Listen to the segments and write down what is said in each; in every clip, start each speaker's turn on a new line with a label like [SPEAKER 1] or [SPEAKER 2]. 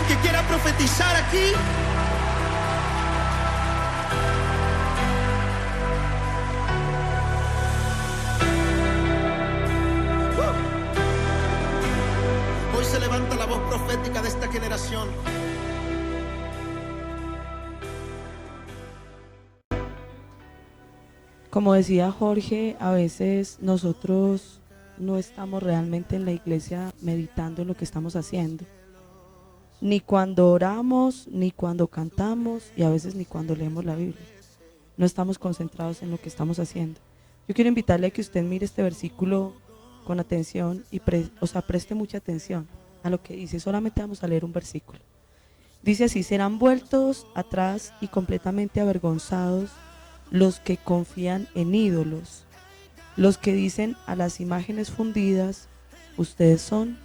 [SPEAKER 1] que quiera profetizar aquí? Hoy se levanta la voz profética de esta generación.
[SPEAKER 2] Como decía Jorge, a veces nosotros no estamos realmente en la iglesia meditando en lo que estamos haciendo. Ni cuando oramos, ni cuando cantamos y a veces ni cuando leemos la Biblia. No estamos concentrados en lo que estamos haciendo. Yo quiero invitarle a que usted mire este versículo con atención y preste mucha atención a lo que dice. Solamente vamos a leer un versículo. Dice así: serán vueltos atrás y completamente avergonzados los que confían en ídolos, los que dicen a las imágenes fundidas, ustedes son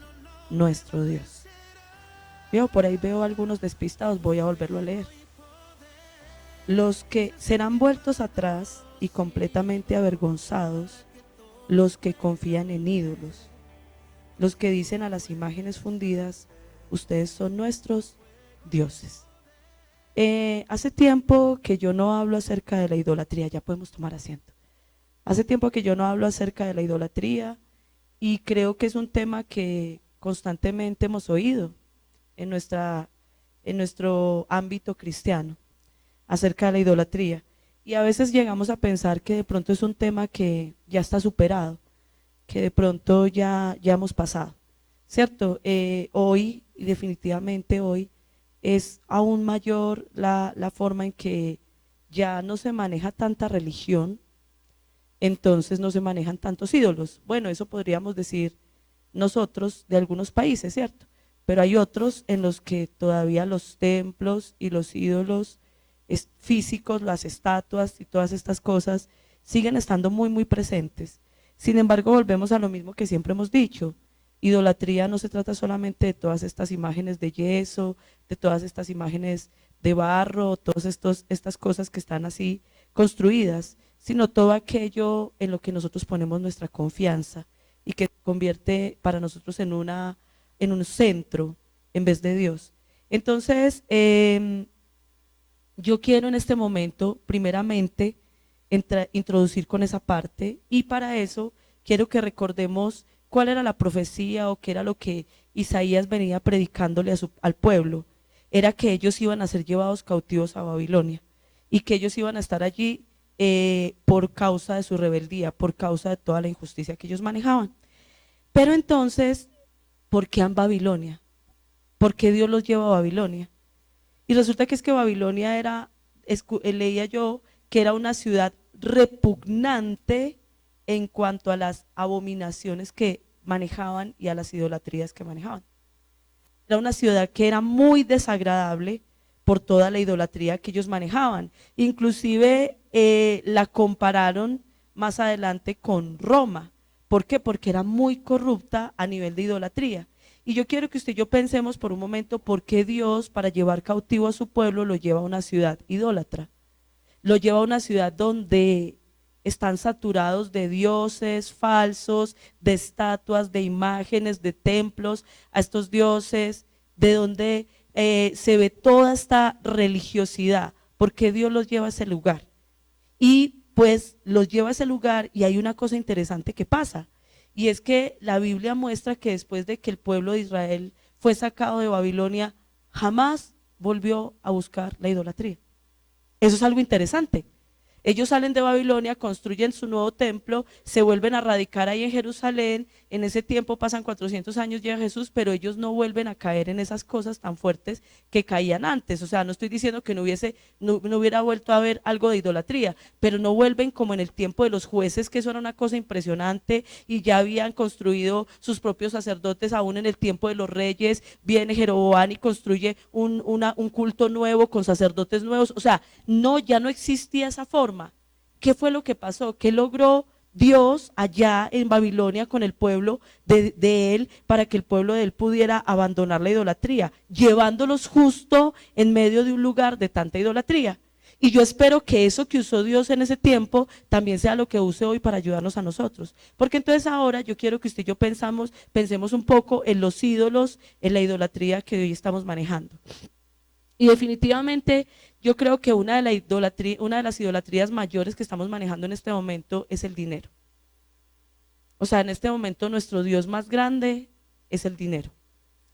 [SPEAKER 2] nuestro Dios. Por ahí veo algunos despistados, voy a volverlo a leer. Los que serán vueltos atrás y completamente avergonzados, los que confían en ídolos, los que dicen a las imágenes fundidas, ustedes son nuestros dioses. Hace tiempo que yo no hablo acerca de la idolatría, ya podemos tomar asiento. Hace tiempo que yo no hablo acerca de la idolatría y creo que es un tema que constantemente hemos oído en nuestro ámbito cristiano, acerca de la idolatría. Y a veces llegamos a pensar que de pronto es un tema que ya está superado, que de pronto ya hemos pasado, ¿cierto? Hoy, y definitivamente hoy, es aún mayor la forma en que ya no se maneja tanta religión, entonces no se manejan tantos ídolos. Bueno, eso podríamos decir nosotros de algunos países, ¿cierto? Pero hay otros en los que todavía los templos y los ídolos físicos, las estatuas y todas estas cosas siguen estando muy, muy presentes. Sin embargo, volvemos a lo mismo que siempre hemos dicho. Idolatría no se trata solamente de todas estas imágenes de yeso, de todas estas imágenes de barro, todas estas cosas que están así construidas, sino todo aquello en lo que nosotros ponemos nuestra confianza y que convierte para nosotros en un centro en vez de Dios. Entonces, yo quiero en este momento, primeramente, introducir con esa parte, y para eso quiero que recordemos cuál era la profecía o qué era lo que Isaías venía predicándole al pueblo. Era que ellos iban a ser llevados cautivos a Babilonia y que ellos iban a estar allí por causa de su rebeldía, por causa de toda la injusticia que ellos manejaban. Pero entonces, ¿por qué en Babilonia? ¿Por qué Dios los lleva a Babilonia? Y resulta que es que Babilonia leía yo, que era una ciudad repugnante en cuanto a las abominaciones que manejaban y a las idolatrías que manejaban. Era una ciudad que era muy desagradable por toda la idolatría que ellos manejaban. Inclusive la compararon más adelante con Roma. ¿Por qué? Porque era muy corrupta a nivel de idolatría. Y yo quiero que usted y yo pensemos por un momento por qué Dios, para llevar cautivo a su pueblo, lo lleva a una ciudad idólatra. Lo lleva a una ciudad donde están saturados de dioses falsos, de estatuas, de imágenes, de templos a estos dioses, de donde se ve toda esta religiosidad. ¿Por qué Dios los lleva a ese lugar? Y pues los lleva a ese lugar, y hay una cosa interesante que pasa, y es que la Biblia muestra que después de que el pueblo de Israel fue sacado de Babilonia, jamás volvió a buscar la idolatría. Eso es algo interesante. Ellos salen de Babilonia, construyen su nuevo templo, se vuelven a radicar ahí en Jerusalén. En ese tiempo pasan 400 años, llega Jesús, pero ellos no vuelven a caer en esas cosas tan fuertes que caían antes. O sea, no estoy diciendo que no hubiera vuelto a haber algo de idolatría, pero no vuelven como en el tiempo de los jueces, que eso era una cosa impresionante, y ya habían construido sus propios sacerdotes. Aún en el tiempo de los reyes viene Jeroboam y construye un culto nuevo con sacerdotes nuevos. O sea, ya no existía esa forma. ¿Qué fue lo que pasó? ¿Qué logró Dios allá en Babilonia con el pueblo de él, para que el pueblo de él pudiera abandonar la idolatría? Llevándolos justo en medio de un lugar de tanta idolatría. Y yo espero que eso que usó Dios en ese tiempo también sea lo que use hoy para ayudarnos a nosotros. Porque entonces ahora yo quiero que usted y yo pensemos un poco en los ídolos, en la idolatría que hoy estamos manejando. Y definitivamente yo creo que una de las idolatrías mayores que estamos manejando en este momento es el dinero. O sea, en este momento nuestro Dios más grande es el dinero.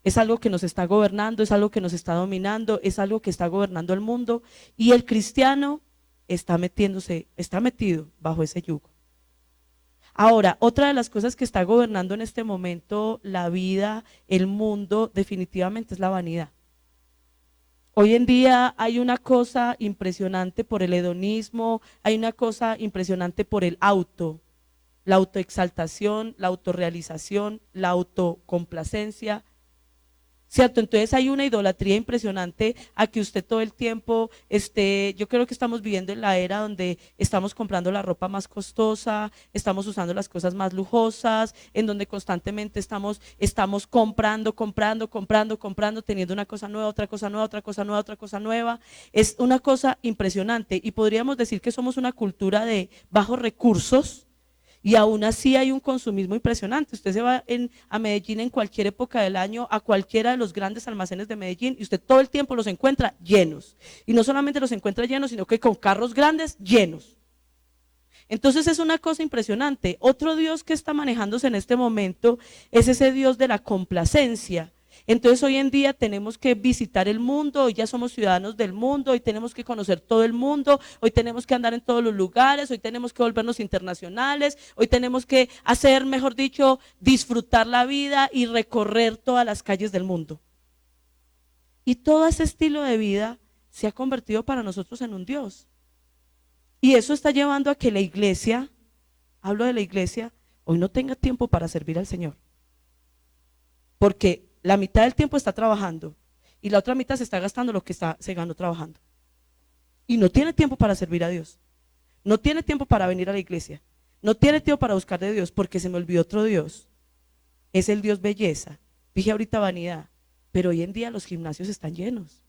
[SPEAKER 2] Es algo que nos está gobernando, es algo que nos está dominando, es algo que está gobernando el mundo, y el cristiano está metido bajo ese yugo. Ahora, otra de las cosas que está gobernando en este momento la vida, el mundo, definitivamente es la vanidad. Hoy en día hay una cosa impresionante por el hedonismo, hay una cosa impresionante por el la autoexaltación, la autorrealización, la autocomplacencia, ¿cierto? Entonces hay una idolatría impresionante a que usted todo el tiempo yo creo que estamos viviendo en la era donde estamos comprando la ropa más costosa, estamos usando las cosas más lujosas, en donde constantemente estamos comprando, teniendo una cosa nueva, otra cosa nueva, otra cosa nueva, otra cosa nueva. Es una cosa impresionante y podríamos decir que somos una cultura de bajos recursos. Y aún así hay un consumismo impresionante. Usted se va a Medellín en cualquier época del año, a cualquiera de los grandes almacenes de Medellín, y usted todo el tiempo los encuentra llenos. Y no solamente los encuentra llenos, sino que con carros grandes llenos. Entonces es una cosa impresionante. Otro Dios que está manejándose en este momento es ese Dios de la complacencia. Entonces hoy en día tenemos que visitar el mundo, hoy ya somos ciudadanos del mundo, hoy tenemos que conocer todo el mundo, hoy tenemos que andar en todos los lugares, hoy tenemos que volvernos internacionales, hoy tenemos que hacer, mejor dicho, disfrutar la vida y recorrer todas las calles del mundo. Y todo ese estilo de vida se ha convertido para nosotros en un Dios. Y eso está llevando a que la iglesia, hablo de la iglesia, hoy no tenga tiempo para servir al Señor. Porque la mitad del tiempo está trabajando y la otra mitad se está gastando lo que se ganó trabajando. Y no tiene tiempo para servir a Dios. No tiene tiempo para venir a la iglesia. No tiene tiempo para buscar de Dios porque se me olvidó otro Dios. Es el Dios belleza. Dije ahorita vanidad, pero hoy en día los gimnasios están llenos.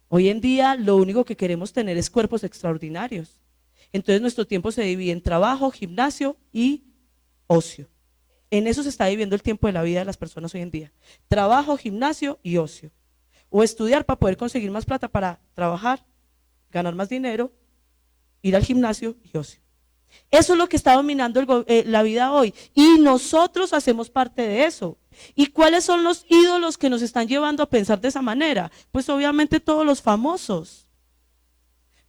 [SPEAKER 2] Hoy en día lo único que queremos tener es cuerpos extraordinarios. Entonces nuestro tiempo se divide en trabajo, gimnasio y ocio. En eso se está viviendo el tiempo de la vida de las personas hoy en día. Trabajo, gimnasio y ocio. O estudiar para poder conseguir más plata para trabajar, ganar más dinero, ir al gimnasio y ocio. Eso es lo que está dominando la vida hoy. Y nosotros hacemos parte de eso. ¿Y cuáles son los ídolos que nos están llevando a pensar de esa manera? Pues obviamente todos los famosos.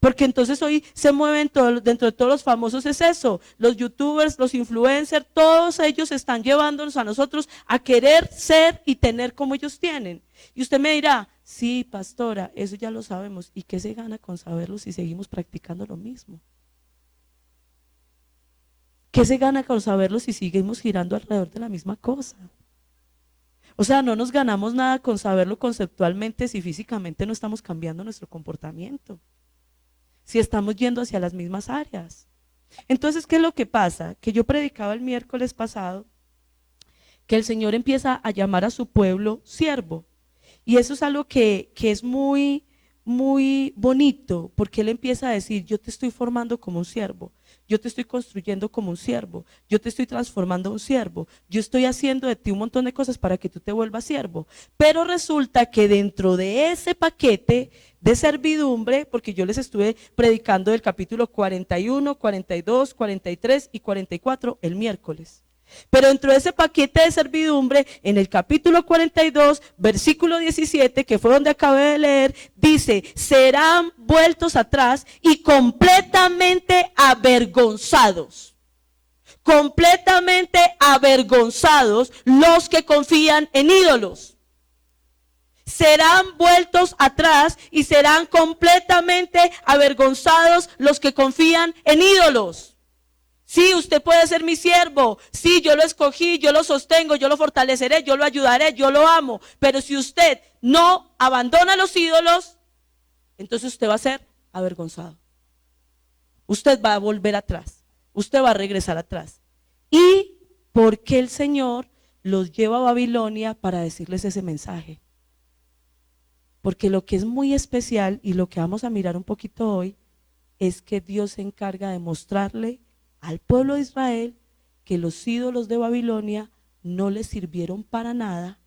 [SPEAKER 2] Porque entonces hoy se mueven dentro de todos los famosos es eso, los youtubers, los influencers, todos ellos están llevándonos a nosotros a querer ser y tener como ellos tienen. Y usted me dirá, sí, pastora, eso ya lo sabemos. ¿Y qué se gana con saberlo si seguimos practicando lo mismo? ¿Qué se gana con saberlo si seguimos girando alrededor de la misma cosa? O sea, no nos ganamos nada con saberlo conceptualmente si físicamente no estamos cambiando nuestro comportamiento. Si estamos yendo hacia las mismas áreas. Entonces, ¿qué es lo que pasa? Que yo predicaba el miércoles pasado que el Señor empieza a llamar a su pueblo siervo. Y eso es algo que es muy, muy bonito, porque Él empieza a decir, yo te estoy formando como un siervo, yo te estoy construyendo como un siervo, yo te estoy transformando un siervo, yo estoy haciendo de ti un montón de cosas para que tú te vuelvas siervo. Pero resulta que dentro de ese paquete de servidumbre, porque yo les estuve predicando del capítulo 41, 42, 43 y 44 el miércoles. Pero dentro de ese paquete de servidumbre, en el capítulo 42, versículo 17, que fue donde acabé de leer, dice, serán vueltos atrás y completamente avergonzados. Completamente avergonzados los que confían en ídolos. Serán vueltos atrás y serán completamente avergonzados los que confían en ídolos. Sí, usted puede ser mi siervo, sí, yo lo escogí, yo lo sostengo, yo lo fortaleceré, yo lo ayudaré, yo lo amo, pero si usted no abandona los ídolos, entonces usted va a ser avergonzado. Usted va a volver atrás, usted va a regresar atrás. ¿Y por qué el Señor los lleva a Babilonia para decirles ese mensaje? Porque lo que es muy especial y lo que vamos a mirar un poquito hoy es que Dios se encarga de mostrarle al pueblo de Israel que los ídolos de Babilonia no les sirvieron para nada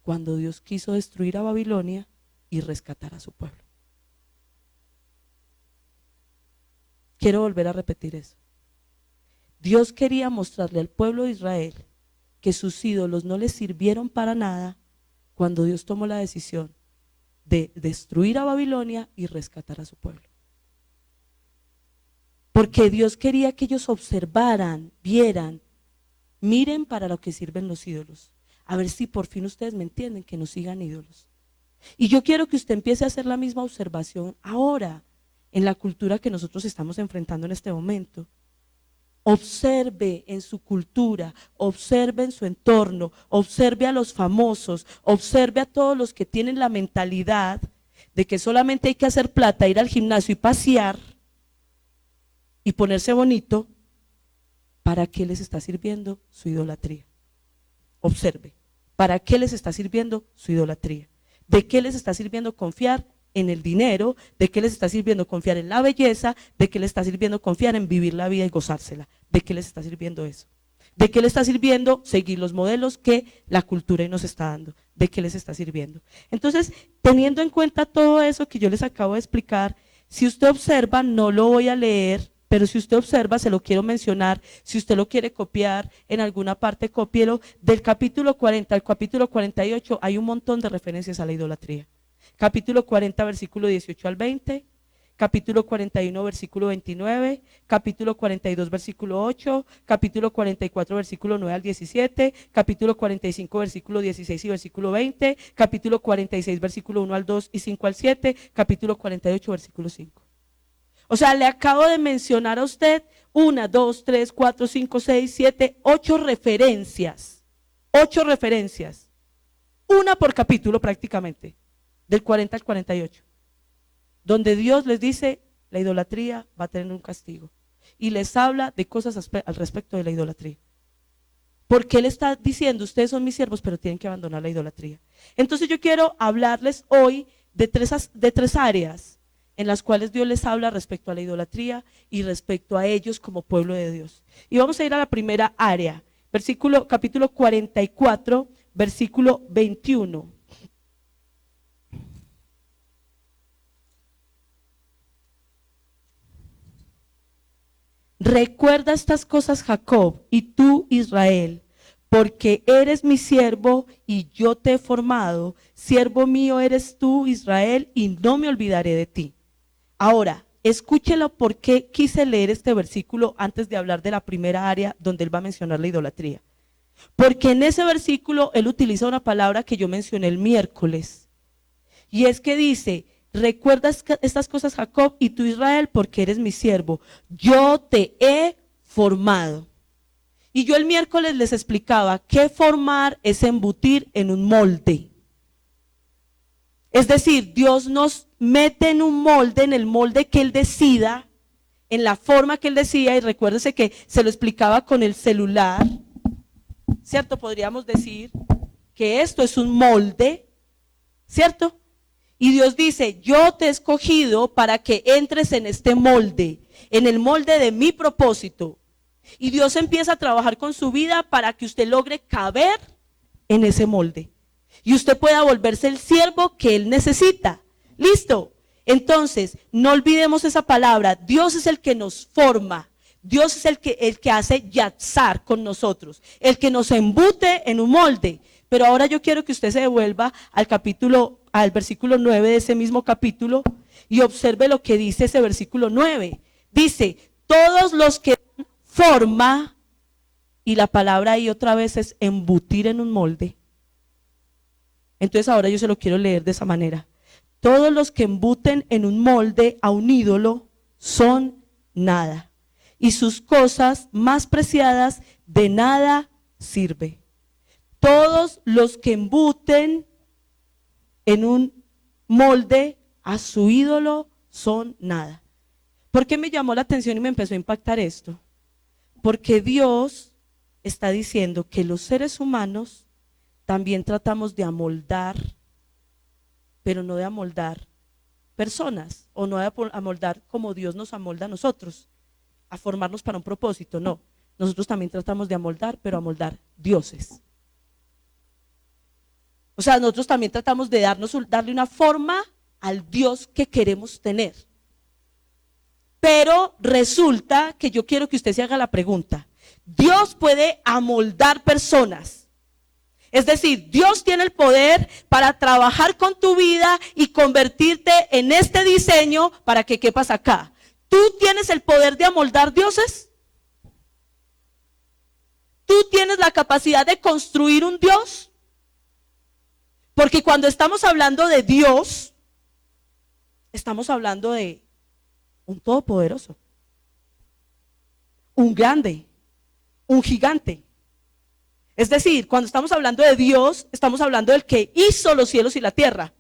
[SPEAKER 2] cuando Dios quiso destruir a Babilonia y rescatar a su pueblo. Quiero volver a repetir eso. Dios quería mostrarle al pueblo de Israel que sus ídolos no les sirvieron para nada cuando Dios tomó la decisión de destruir a Babilonia y rescatar a su pueblo. Porque Dios quería que ellos observaran, vieran, miren para lo que sirven los ídolos. A ver si por fin ustedes me entienden, que no sigan ídolos. Y yo quiero que usted empiece a hacer la misma observación ahora, en la cultura que nosotros estamos enfrentando en este momento. Observe en su cultura, observe en su entorno, observe a los famosos, observe a todos los que tienen la mentalidad de que solamente hay que hacer plata, ir al gimnasio y pasear y ponerse bonito. ¿Para qué les está sirviendo su idolatría? Observe, ¿para qué les está sirviendo su idolatría? ¿De qué les está sirviendo confiar en el dinero? ¿De qué les está sirviendo confiar en la belleza? ¿De qué les está sirviendo confiar en vivir la vida y gozársela? ¿De qué les está sirviendo eso? ¿De qué les está sirviendo seguir los modelos que la cultura hoy nos está dando? ¿De qué les está sirviendo? Entonces, teniendo en cuenta todo eso que yo les acabo de explicar, si usted observa, no lo voy a leer, pero si usted observa, se lo quiero mencionar. Si usted lo quiere copiar en alguna parte, cópielo. Del capítulo 40 al capítulo 48 hay un montón de referencias a la idolatría. Capítulo 40, versículo 18 al 20, capítulo 41, versículo 29, capítulo 42, versículo 8, capítulo 44, versículo 9 al 17, capítulo 45, versículo 16 y versículo 20, capítulo 46, versículo 1 al 2 y 5 al 7, capítulo 48, versículo 5. O sea, le acabo de mencionar a usted 1, 2, 3, 4, 5, 6, 7, 8 referencias. 8 referencias. Una por capítulo prácticamente, del 40 al 48. Donde Dios les dice, la idolatría va a tener un castigo. Y les habla de cosas al respecto de la idolatría. Porque Él está diciendo, ustedes son mis siervos, pero tienen que abandonar la idolatría. Entonces yo quiero hablarles hoy de tres áreas en las cuales Dios les habla respecto a la idolatría y respecto a ellos como pueblo de Dios. Y vamos a ir a la primera área, capítulo 44, versículo 21. Recuerda estas cosas, Jacob, y tú, Israel, porque eres mi siervo y yo te he formado. Siervo mío eres tú, Israel, y no me olvidaré de ti. Ahora, escúchelo por qué quise leer este versículo antes de hablar de la primera área donde él va a mencionar la idolatría. Porque en ese versículo él utiliza una palabra que yo mencioné el miércoles. Y es que dice, recuerda estas cosas, Jacob, y tú, Israel, porque eres mi siervo. Yo te he formado. Y yo el miércoles les explicaba que formar es embutir en un molde. Es decir, Dios nos mete en un molde, en el molde que Él decida, en la forma que Él decida, y recuérdese que se lo explicaba con el celular, ¿cierto? Podríamos decir que esto es un molde, ¿cierto? Y Dios dice, yo te he escogido para que entres en este molde, en el molde de mi propósito. Y Dios empieza a trabajar con su vida para que usted logre caber en ese molde. Y usted pueda volverse el siervo que Él necesita. ¿Listo? Entonces, no olvidemos esa palabra. Dios es el que nos forma. Dios es el que hace yatzar con nosotros. El que nos embute en un molde. Pero ahora yo quiero que usted se devuelva al versículo 9 de ese mismo capítulo y observe lo que dice ese versículo 9. Dice, todos los que dan forma, y la palabra ahí otra vez es embutir en un molde. Entonces ahora yo se lo quiero leer de esa manera. Todos los que embuten en un molde a un ídolo son nada. Y sus cosas más preciadas de nada sirve. Todos los que embuten en un molde a su ídolo son nada. ¿Por qué me llamó la atención y me empezó a impactar esto? Porque Dios está diciendo que los seres humanos también tratamos de amoldar pero no de amoldar personas, o no de amoldar como Dios nos amolda a nosotros, a formarnos para un propósito, no. Nosotros también tratamos de amoldar, pero amoldar dioses. O sea, nosotros también tratamos de darle una forma al Dios que queremos tener. Pero resulta que yo quiero que usted se haga la pregunta: ¿Dios puede amoldar personas? Es decir, Dios tiene el poder para trabajar con tu vida y convertirte en este diseño para que quepas acá. ¿Tú tienes el poder de amoldar dioses? ¿Tú tienes la capacidad de construir un Dios? Porque cuando estamos hablando de Dios, estamos hablando de un todopoderoso, un grande, un gigante. Es decir, cuando estamos hablando de Dios, estamos hablando del que hizo los cielos y la tierra.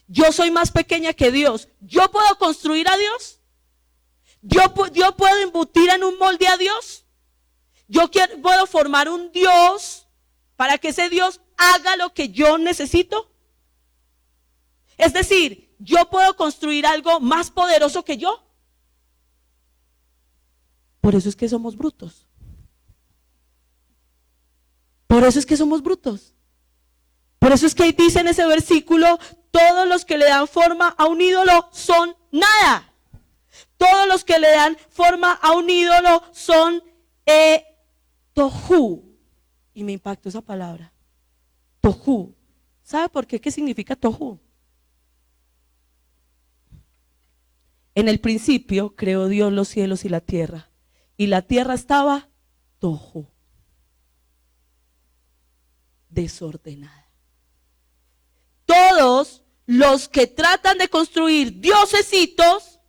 [SPEAKER 2] Yo soy más pequeña que Dios. ¿Yo puedo construir a Dios? ¿Yo puedo embutir en un molde a Dios? ¿Puedo formar un Dios para que ese Dios haga lo que yo necesito? Es decir, ¿yo puedo construir algo más poderoso que yo? Por eso es que somos brutos. Por eso es que somos brutos. Por eso es que dice en ese versículo: todos los que le dan forma a un ídolo son nada. Todos los que le dan forma a un ídolo son tohu. Y me impactó esa palabra. Tohu. ¿Sabe por qué? ¿Qué significa tohu? En el principio creó Dios los cielos y la tierra. Y la tierra estaba tohu, desordenada. Todos los que tratan de construir diosesitos,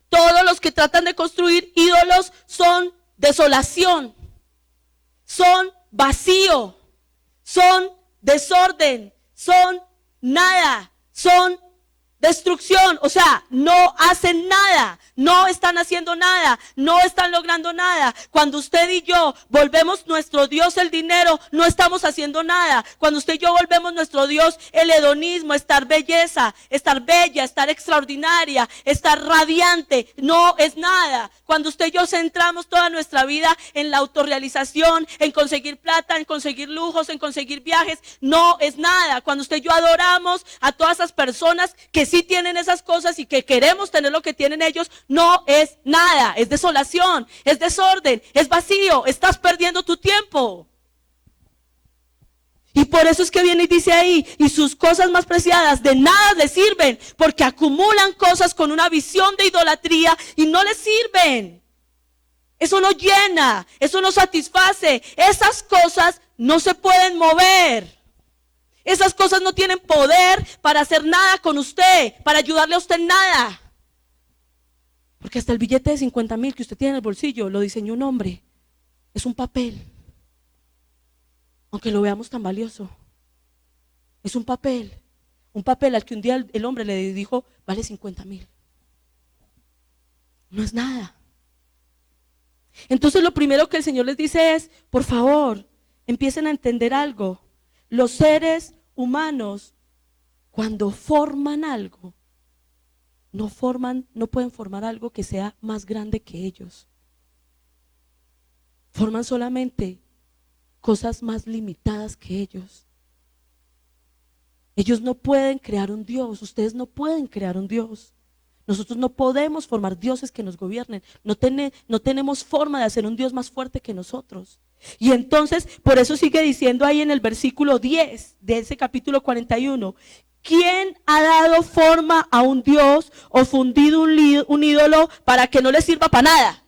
[SPEAKER 2] todos los que tratan de construir ídolos son desolación, son vacío, son desorden, son nada, son destrucción. O sea, no hacen nada, no están haciendo nada, no están logrando nada. Cuando usted y yo volvemos nuestro Dios el dinero, no estamos haciendo nada. Cuando usted y yo volvemos nuestro Dios el hedonismo, estar belleza, estar bella, estar extraordinaria, estar radiante, no es nada. Cuando usted y yo centramos toda nuestra vida en la autorrealización, en conseguir plata, en conseguir lujos, en conseguir viajes, no es nada. Cuando usted y yo adoramos a todas esas personas que sí tienen esas cosas y que queremos tener lo que tienen ellos, no es nada, es desolación, es desorden, es vacío, estás perdiendo tu tiempo. Y por eso es que viene y dice ahí: y sus cosas más preciadas de nada les sirven, porque acumulan cosas con una visión de idolatría y no les sirven. Eso no llena, eso no satisface, esas cosas no se pueden mover. Esas cosas no tienen poder para hacer nada con usted, para ayudarle a usted en nada. Porque hasta el billete de 50,000 que usted tiene en el bolsillo lo diseñó un hombre. Es un papel. Aunque lo veamos tan valioso. Es un papel. Un papel al que un día el hombre le dijo: vale 50,000. No es nada. Entonces lo primero que el Señor les dice es: por favor, empiecen a entender algo. Los seres humanos, cuando forman algo, no pueden formar algo que sea más grande que ellos. Forman solamente cosas más limitadas que ellos. Ellos no pueden crear un Dios, ustedes no pueden crear un Dios. Nosotros no podemos formar dioses que nos gobiernen. No tenemos forma de hacer un Dios más fuerte que nosotros. Y entonces, por eso sigue diciendo ahí en el versículo 10 de ese capítulo 41: ¿quién ha dado forma a un Dios o fundido un ídolo para que no le sirva para nada?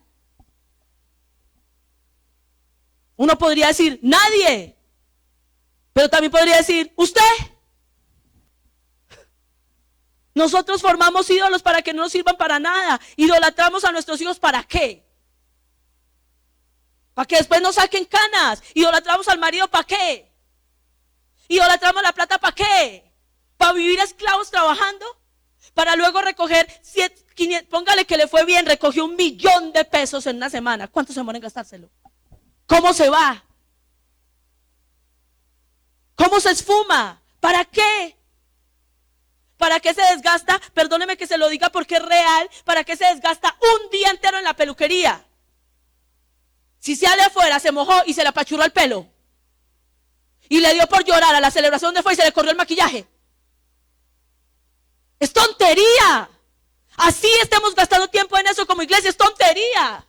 [SPEAKER 2] Uno podría decir: nadie. Pero también podría decir: usted. Nosotros formamos ídolos para que no nos sirvan para nada. Idolatramos a nuestros hijos, ¿para qué? Para que después nos saquen canas. Idolatramos al marido, ¿para qué? Idolatramos la plata, ¿para qué? ¿Para vivir esclavos trabajando? Para luego recoger 500, póngale que le fue bien, recogió 1,000,000 de pesos en una semana. ¿Cuánto se demora en gastárselo? ¿Cómo se va? ¿Cómo se esfuma? ¿Para qué? ¿Para qué se desgasta? Perdóneme que se lo diga porque es real. ¿Para qué se desgasta un día entero en la peluquería? Si sale afuera, se mojó y se le apachurró el pelo. Y le dio por llorar a la celebración donde fue y se le corrió el maquillaje. Es tontería. Así estemos gastando tiempo en eso como iglesia, es tontería.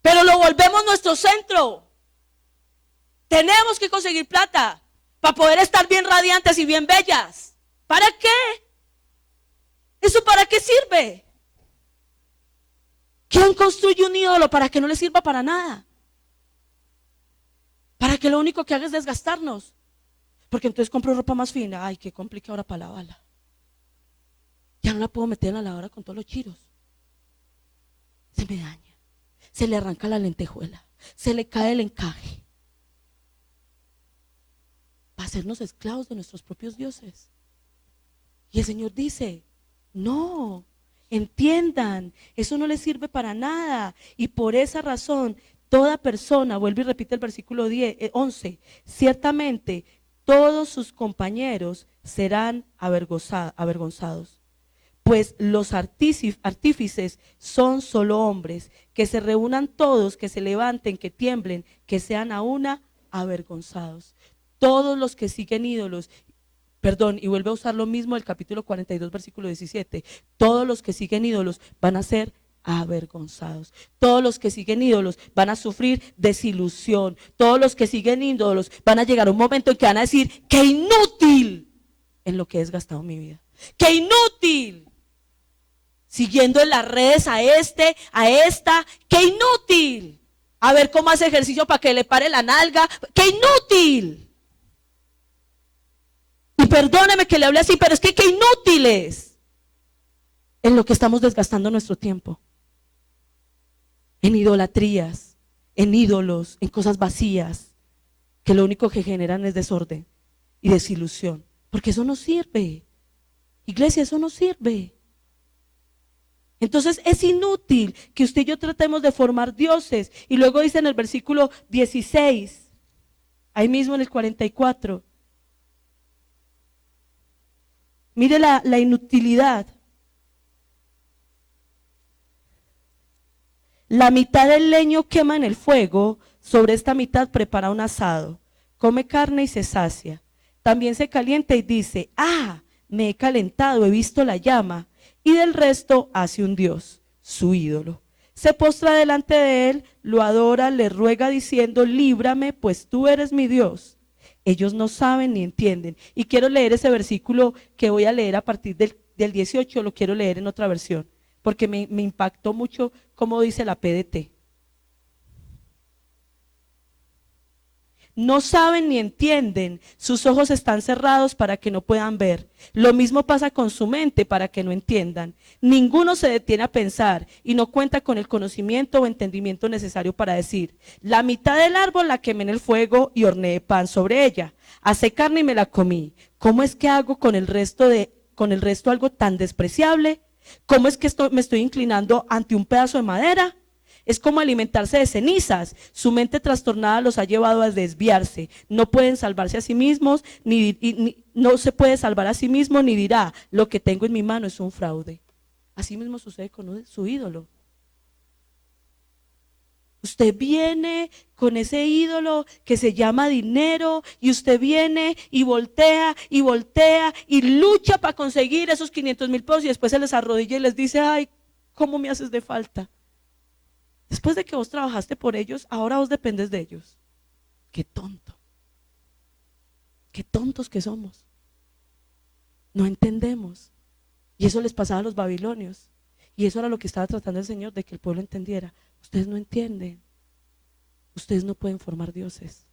[SPEAKER 2] Pero lo volvemos nuestro centro. Tenemos que conseguir plata para poder estar bien radiantes y bien bellas. ¿Para qué? ¿Eso para qué sirve? ¿Quién construye un ídolo para que no le sirva para nada? Para que lo único que haga es desgastarnos. Porque entonces compro ropa más fina. Ay, qué complicado ahora para lavarla. Ya no la puedo meter en la lavadora con todos los chiros. Se me daña. Se le arranca la lentejuela. Se le cae el encaje. Para hacernos esclavos de nuestros propios dioses. Y el Señor dice, no, entiendan, eso no les sirve para nada. Y por esa razón, toda persona, vuelve y repite el versículo 11, ciertamente todos sus compañeros serán avergonzados. Pues los artífices son solo hombres, que se reúnan todos, que se levanten, que tiemblen, que sean a una avergonzados. Todos los que siguen ídolos, y vuelve a usar lo mismo el capítulo 42, versículo 17, todos los que siguen ídolos van a ser avergonzados. Todos los que siguen ídolos van a sufrir desilusión. Todos los que siguen ídolos van a llegar a un momento en que van a decir, ¡qué inútil en lo que he gastado mi vida! ¡Qué inútil! Siguiendo en las redes a esta, ¡qué inútil! A ver cómo hace ejercicio para que le pare la nalga, ¡qué inútil! Y perdóneme que le hable así, pero es que qué inútiles en lo que estamos desgastando nuestro tiempo. En idolatrías, en ídolos, en cosas vacías, que lo único que generan es desorden y desilusión. Porque eso no sirve. Iglesia, eso no sirve. Entonces es inútil que usted y yo tratemos de formar dioses. Y luego dice en el versículo 16, ahí mismo en el 44, mire la inutilidad. La mitad del leño quema en el fuego, sobre esta mitad prepara un asado, come carne y se sacia. También se calienta y dice, me he calentado, he visto la llama. Y del resto hace un dios, su ídolo. Se postra delante de él, lo adora, le ruega diciendo, líbrame, pues tú eres mi Dios. Ellos no saben ni entienden. Y quiero leer ese versículo que voy a leer a partir del 18, lo quiero leer en otra versión, porque me impactó mucho cómo dice la PDT. No saben ni entienden, sus ojos están cerrados para que no puedan ver. Lo mismo pasa con su mente para que no entiendan. Ninguno se detiene a pensar y no cuenta con el conocimiento o entendimiento necesario para decir, la mitad del árbol la quemé en el fuego y horneé pan sobre ella. Asé carne y me la comí. ¿Cómo es que hago con el resto algo tan despreciable? ¿Cómo es que me estoy inclinando ante un pedazo de madera? Es como alimentarse de cenizas. Su mente trastornada los ha llevado a desviarse. No pueden salvarse a sí mismos, no se puede salvar a sí mismo, ni dirá, lo que tengo en mi mano es un fraude. Así mismo sucede con su ídolo. Usted viene con ese ídolo que se llama dinero y usted viene y voltea y lucha para conseguir esos 500,000 pesos y después se les arrodilla y les dice, ay, ¿cómo me haces de falta? Después de que vos trabajaste por ellos, ahora vos dependes de ellos. Qué tonto. Qué tontos que somos. No entendemos. Y eso les pasaba a los babilonios. Y eso era lo que estaba tratando el Señor, de que el pueblo entendiera. Ustedes no entienden. Ustedes no pueden formar dioses.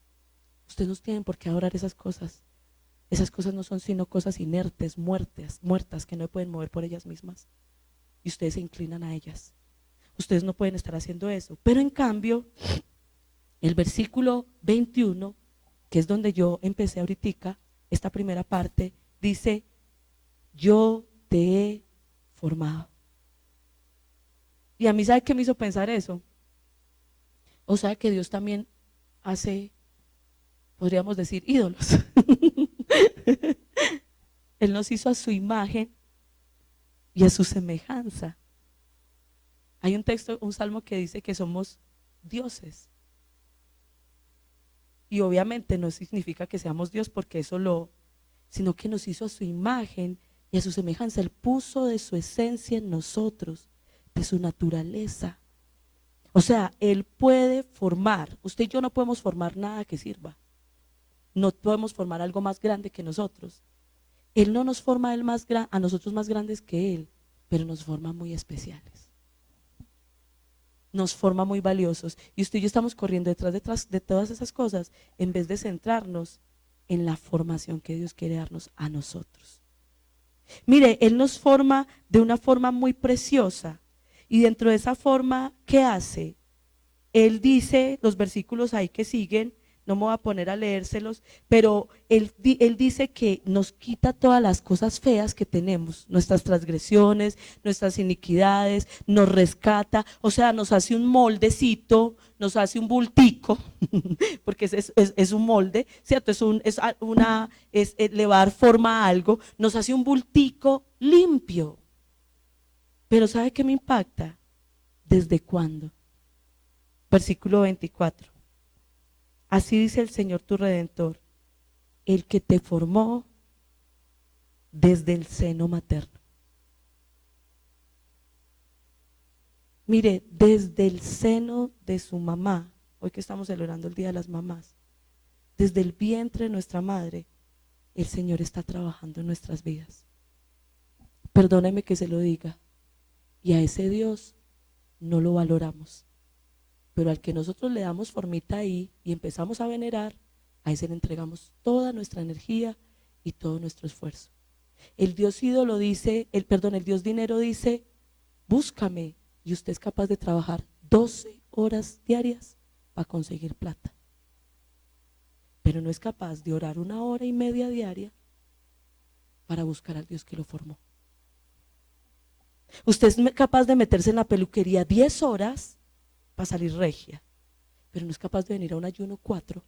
[SPEAKER 2] Ustedes no tienen por qué adorar esas cosas. Esas cosas no son sino cosas inertes, muertas, que no pueden mover por ellas mismas. Y ustedes se inclinan a ellas. Ustedes no pueden estar haciendo eso. Pero en cambio, el versículo 21, que es donde yo empecé ahorita, esta primera parte, dice, yo te he formado. Y a mí, ¿sabe qué me hizo pensar eso? O sea que Dios también hace, podríamos decir, ídolos. Él nos hizo a su imagen y a su semejanza. Hay un texto, un salmo que dice que somos dioses. Y obviamente no significa que seamos Dios porque sino que nos hizo a su imagen y a su semejanza. Él puso de su esencia en nosotros, de su naturaleza. O sea, Él puede formar. Usted y yo no podemos formar nada que sirva. No podemos formar algo más grande que nosotros. Él no nos forma a nosotros más grandes que Él, pero nos forma muy especiales. Nos forma muy valiosos. Y usted y yo estamos corriendo detrás de todas esas cosas en vez de centrarnos en la formación que Dios quiere darnos a nosotros. Mire, Él nos forma de una forma muy preciosa. Y dentro de esa forma, ¿qué hace? Él dice, los versículos ahí que siguen, no me voy a poner a leérselos, pero él dice que nos quita todas las cosas feas que tenemos, nuestras transgresiones, nuestras iniquidades, nos rescata, o sea, nos hace un moldecito, nos hace un bultico, porque es un molde, ¿cierto? Le va a dar forma a algo, nos hace un bultico limpio. Pero ¿sabe qué me impacta? ¿Desde cuándo? Versículo 24. Así dice el Señor tu Redentor, el que te formó desde el seno materno. Mire, desde el seno de su mamá, hoy que estamos celebrando el Día de las Mamás, desde el vientre de nuestra madre, el Señor está trabajando en nuestras vidas. Perdóneme que se lo diga, y a ese Dios no lo valoramos. Pero al que nosotros le damos formita ahí y empezamos a venerar, a ese le entregamos toda nuestra energía y todo nuestro esfuerzo. El Dios ídolo dice, el Dios dinero dice, búscame, y usted es capaz de trabajar 12 horas diarias para conseguir plata. Pero no es capaz de orar 1 hora y media diaria para buscar al Dios que lo formó. Usted es capaz de meterse en la peluquería 10 horas para salir regia, pero no es capaz de venir a un ayuno 4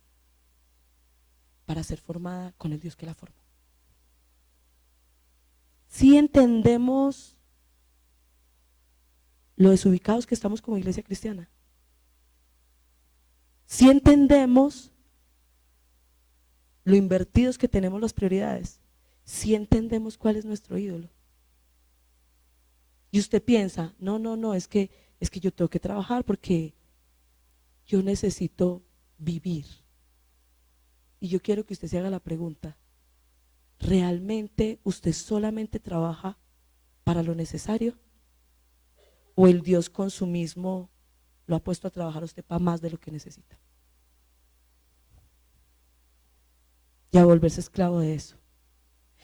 [SPEAKER 2] para ser formada con el Dios que la formó. Si entendemos lo desubicados que estamos como iglesia cristiana, si entendemos lo invertidos que tenemos las prioridades, si entendemos cuál es nuestro ídolo. Y usted piensa, no, es que yo tengo que trabajar porque yo necesito vivir. Y yo quiero que usted se haga la pregunta, ¿realmente usted solamente trabaja para lo necesario? ¿O el Dios consumismo lo ha puesto a trabajar a usted para más de lo que necesita? Y a volverse esclavo de eso.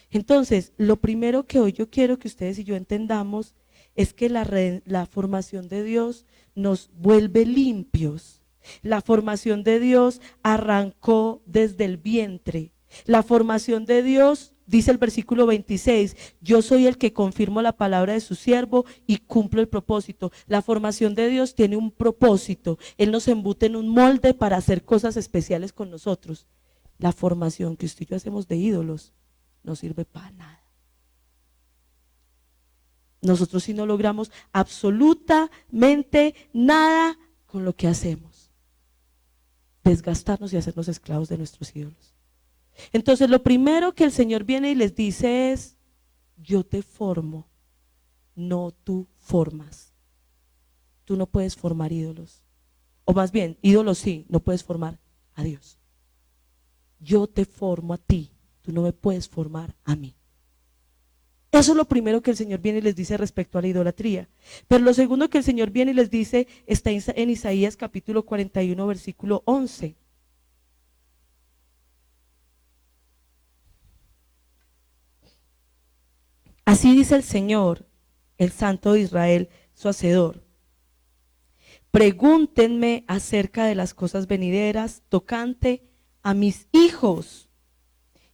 [SPEAKER 2] Entonces, lo primero que hoy yo quiero que ustedes y yo entendamos es que la formación de Dios nos vuelve limpios. La formación de Dios arrancó desde el vientre. La formación de Dios, dice el versículo 26, yo soy el que confirmo la palabra de su siervo y cumplo el propósito. La formación de Dios tiene un propósito. Él nos embute en un molde para hacer cosas especiales con nosotros. La formación que usted y yo hacemos de ídolos no sirve para nada. Nosotros sí no logramos absolutamente nada con lo que hacemos. Desgastarnos y hacernos esclavos de nuestros ídolos. Entonces lo primero que el Señor viene y les dice es, yo te formo, no tú formas. Tú no puedes formar ídolos. O más bien, ídolos sí, no puedes formar a Dios. Yo te formo a ti, tú no me puedes formar a mí. Eso es lo primero que el Señor viene y les dice respecto a la idolatría. Pero lo segundo que el Señor viene y les dice está en Isaías capítulo 41, versículo 11. Así dice el Señor, el Santo de Israel, su Hacedor. Pregúntenme acerca de las cosas venideras tocante a mis hijos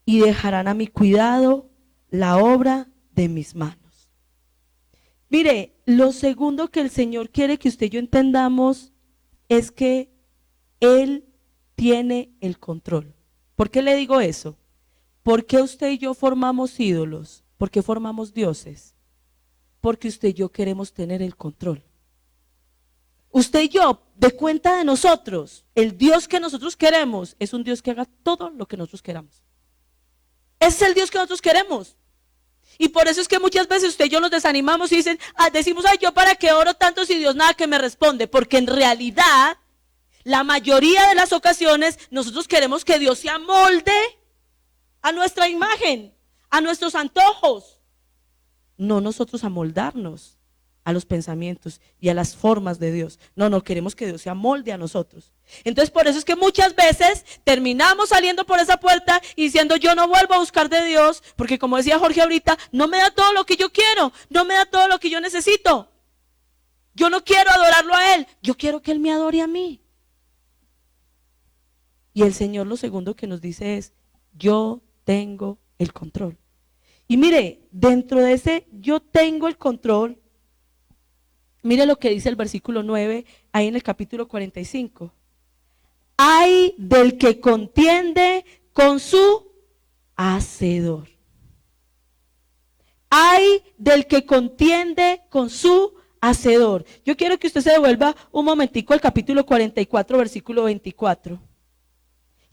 [SPEAKER 2] y dejarán a mi cuidado la obra de mis manos. Mire, lo segundo que el Señor quiere que usted y yo entendamos es que Él tiene el control. ¿Por qué le digo eso? ¿Por qué usted y yo formamos ídolos? ¿Por qué formamos dioses? Porque usted y yo queremos tener el control. Usted y yo, de cuenta de nosotros, el Dios que nosotros queremos es un Dios que haga todo lo que nosotros queramos. Ese es el Dios que nosotros queremos. Y por eso es que muchas veces usted y yo nos desanimamos y decimos, ay, ¿yo para qué oro tanto si Dios nada que me responde? Porque en realidad, la mayoría de las ocasiones, nosotros queremos que Dios se amolde a nuestra imagen, a nuestros antojos. No nosotros amoldarnos a los pensamientos y a las formas de Dios. No queremos que Dios se amolde a nosotros. Entonces por eso es que muchas veces terminamos saliendo por esa puerta y diciendo, yo no vuelvo a buscar de Dios, porque como decía Jorge ahorita, no me da todo lo que yo quiero, no me da todo lo que yo necesito. Yo no quiero adorarlo a Él, yo quiero que Él me adore a mí. Y el Señor lo segundo que nos dice es, yo tengo el control. Y mire, dentro de ese yo tengo el control, mire lo que dice el versículo 9, ahí en el capítulo 45. Ay del que contiende con su hacedor. Ay del que contiende con su hacedor. Yo quiero que usted se devuelva un momentico al capítulo 44, versículo 24.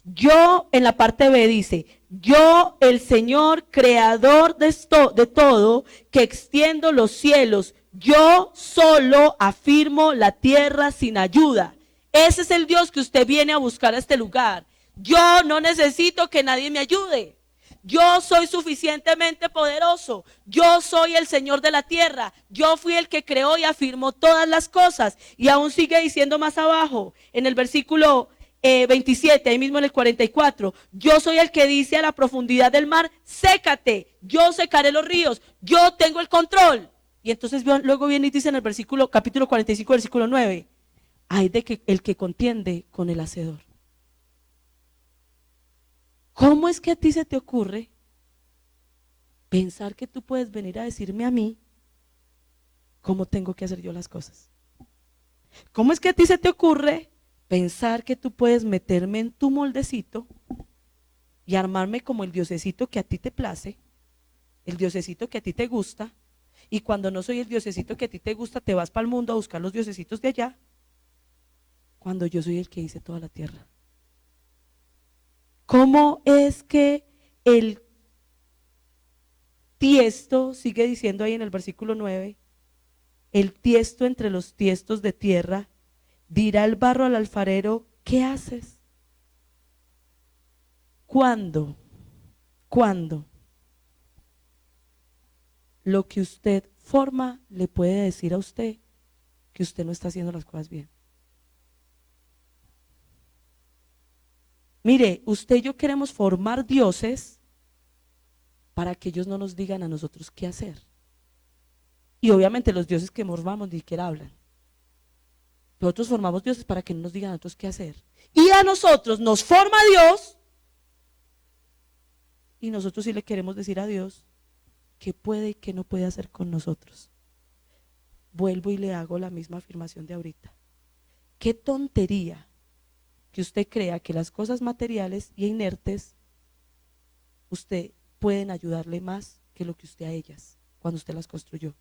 [SPEAKER 2] Yo, en la parte B dice, yo el Señor creador de todo, que extiendo los cielos, yo solo afirmo la tierra sin ayuda. Ese es el Dios que usted viene a buscar a este lugar. Yo no necesito que nadie me ayude. Yo soy suficientemente poderoso. Yo soy el Señor de la tierra. Yo fui el que creó y afirmó todas las cosas. Y aún sigue diciendo más abajo, en el versículo 27, ahí mismo en el 44, yo soy el que dice a la profundidad del mar, sécate, yo secaré los ríos, yo tengo el control. Y entonces luego viene y dice en el versículo, capítulo 45, versículo 9, ay de que el que contiende con el hacedor. ¿Cómo es que a ti se te ocurre pensar que tú puedes venir a decirme a mí cómo tengo que hacer yo las cosas? ¿Cómo es que a ti se te ocurre pensar que tú puedes meterme en tu moldecito y armarme como el diosecito que a ti te place, el diosecito que a ti te gusta, y cuando no soy el diosecito que a ti te gusta, te vas para el mundo a buscar los diosecitos de allá, cuando yo soy el que hice toda la tierra? ¿Cómo es que el tiesto, sigue diciendo ahí en el versículo 9, el tiesto entre los tiestos de tierra, dirá el barro al alfarero, ¿qué haces? ¿Cuándo lo que usted forma le puede decir a usted que usted no está haciendo las cosas bien? Mire, usted y yo queremos formar dioses para que ellos no nos digan a nosotros qué hacer. Y obviamente los dioses que formamos ni siquiera hablan. Nosotros formamos dioses para que no nos digan a nosotros qué hacer. Y a nosotros nos forma Dios. Y nosotros sí le queremos decir a Dios qué puede y qué no puede hacer con nosotros. Vuelvo y le hago la misma afirmación de ahorita. Qué tontería que usted crea que las cosas materiales y inertes usted pueden ayudarle más que lo que usted a ellas cuando usted las construyó.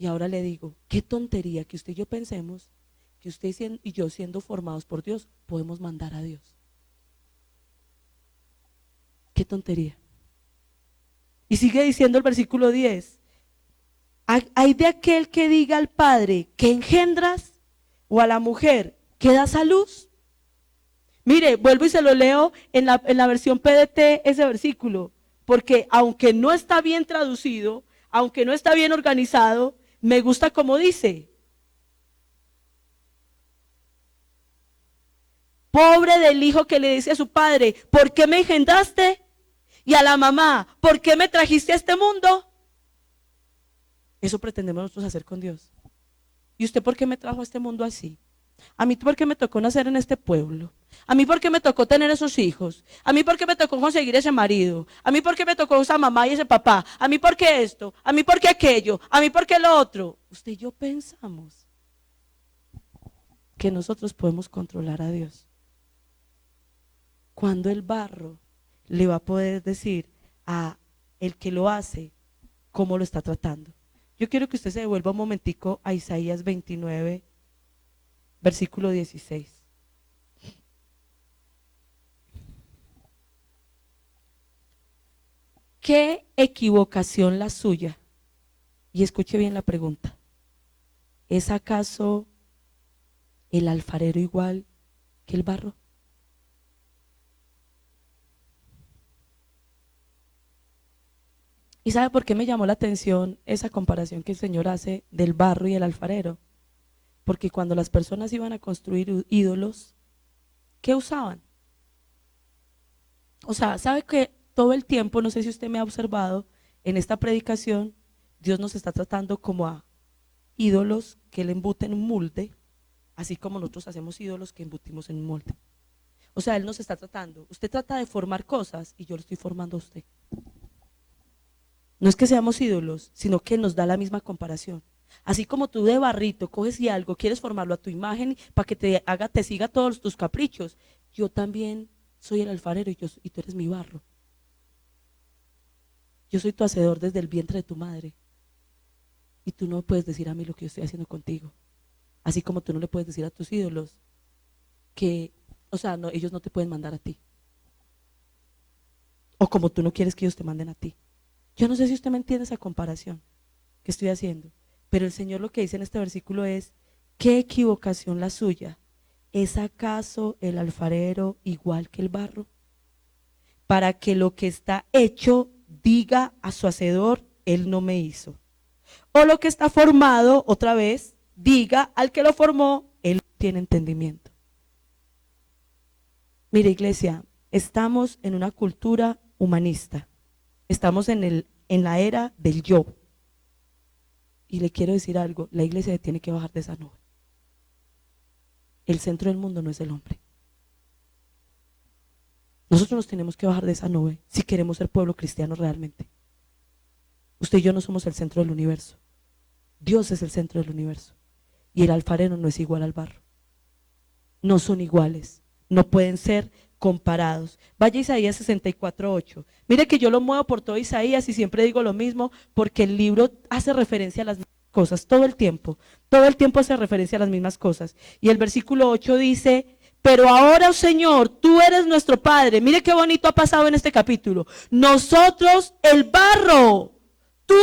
[SPEAKER 2] Y ahora le digo, qué tontería que usted y yo pensemos que usted y yo, siendo formados por Dios, podemos mandar a Dios. Qué tontería. Y sigue diciendo el versículo 10, hay de aquel que diga al padre que engendras, o a la mujer que das a luz. Mire, vuelvo y se lo leo en la versión PDT ese versículo, porque aunque no está bien traducido, aunque no está bien organizado, me gusta como dice. Pobre del hijo que le dice a su padre, ¿por qué me engendraste? Y a la mamá, ¿por qué me trajiste a este mundo? Eso pretendemos nosotros hacer con Dios. ¿Y usted por qué me trajo a este mundo así? ¿A mí por qué me tocó nacer en este pueblo? ¿A mí por qué me tocó tener esos hijos? ¿A mí por qué me tocó conseguir ese marido? ¿A mí por qué me tocó esa mamá y ese papá? ¿A mí por qué esto? ¿A mí por qué aquello? ¿A mí por qué lo otro? Usted y yo pensamos que nosotros podemos controlar a Dios, cuando el barro le va a poder decir a el que lo hace cómo lo está tratando. Yo quiero que usted se devuelva un momentico a Isaías 29, versículo 16. ¿Qué equivocación la suya? Y escuche bien la pregunta. ¿Es acaso el alfarero igual que el barro? ¿Y sabe por qué me llamó la atención esa comparación que el Señor hace del barro y el alfarero? Porque cuando las personas iban a construir ídolos, ¿qué usaban? O sea, ¿sabe que todo el tiempo, no sé si usted me ha observado, en esta predicación, Dios nos está tratando como a ídolos que le embuten un molde, así como nosotros hacemos ídolos que embutimos en un molde? O sea, Él nos está tratando. Usted trata de formar cosas y yo lo estoy formando a usted. No es que seamos ídolos, sino que nos da la misma comparación. Así como tú de barrito coges y algo, quieres formarlo a tu imagen para que te siga todos tus caprichos, yo también soy el alfarero y tú eres mi barro. Yo soy tu hacedor desde el vientre de tu madre. Y tú no puedes decir a mí lo que yo estoy haciendo contigo. Así como tú no le puedes decir a tus ídolos que, o sea, no, ellos no te pueden mandar a ti. O como tú no quieres que ellos te manden a ti. Yo no sé si usted me entiende esa comparación que estoy haciendo, pero el Señor lo que dice en este versículo es: ¿qué equivocación la suya? ¿Es acaso el alfarero igual que el barro? Para que lo que está hecho diga a su hacedor, él no me hizo. O lo que está formado, otra vez, diga al que lo formó, él no tiene entendimiento. Mire, iglesia, estamos en una cultura humanista. Estamos en la era del yo. Y le quiero decir algo, la iglesia tiene que bajar de esa nube. El centro del mundo no es el hombre. Nosotros nos tenemos que bajar de esa nube si queremos ser pueblo cristiano realmente. Usted y yo no somos el centro del universo. Dios es el centro del universo. Y el alfarero no es igual al barro. No son iguales. No pueden ser comparados. Vaya a Isaías 64:8. Mire que yo lo muevo por todo Isaías y siempre digo lo mismo porque el libro hace referencia a las mismas cosas todo el tiempo hace referencia a las mismas cosas. Y el versículo 8 dice: pero ahora, oh Señor, tú eres nuestro Padre. Mire qué bonito ha pasado en este capítulo. Nosotros el barro, tú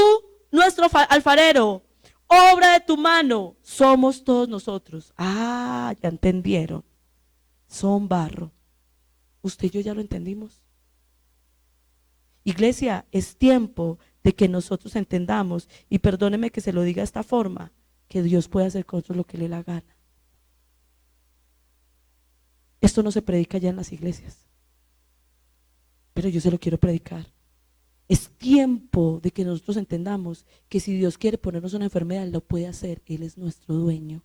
[SPEAKER 2] nuestro alfarero, obra de tu mano, somos todos nosotros. Ah, ya entendieron. Son barro. Usted y yo ya lo entendimos. Iglesia, es tiempo de que nosotros entendamos, y perdóneme que se lo diga de esta forma, que Dios puede hacer con nosotros lo que le dé la gana. Esto no se predica ya en las iglesias, pero yo se lo quiero predicar. Es tiempo de que nosotros entendamos que si Dios quiere ponernos una enfermedad, Él lo puede hacer. Él es nuestro dueño.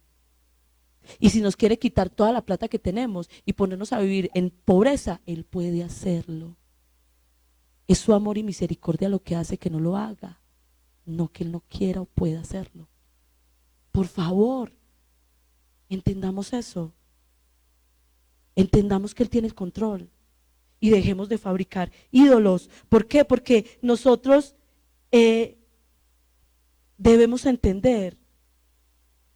[SPEAKER 2] Y si nos quiere quitar toda la plata que tenemos y ponernos a vivir en pobreza, Él puede hacerlo. Es su amor y misericordia lo que hace que no lo haga, no que Él no quiera o pueda hacerlo. Por favor, entendamos eso. Entendamos que Él tiene el control y dejemos de fabricar ídolos. ¿Por qué? Porque nosotros debemos entender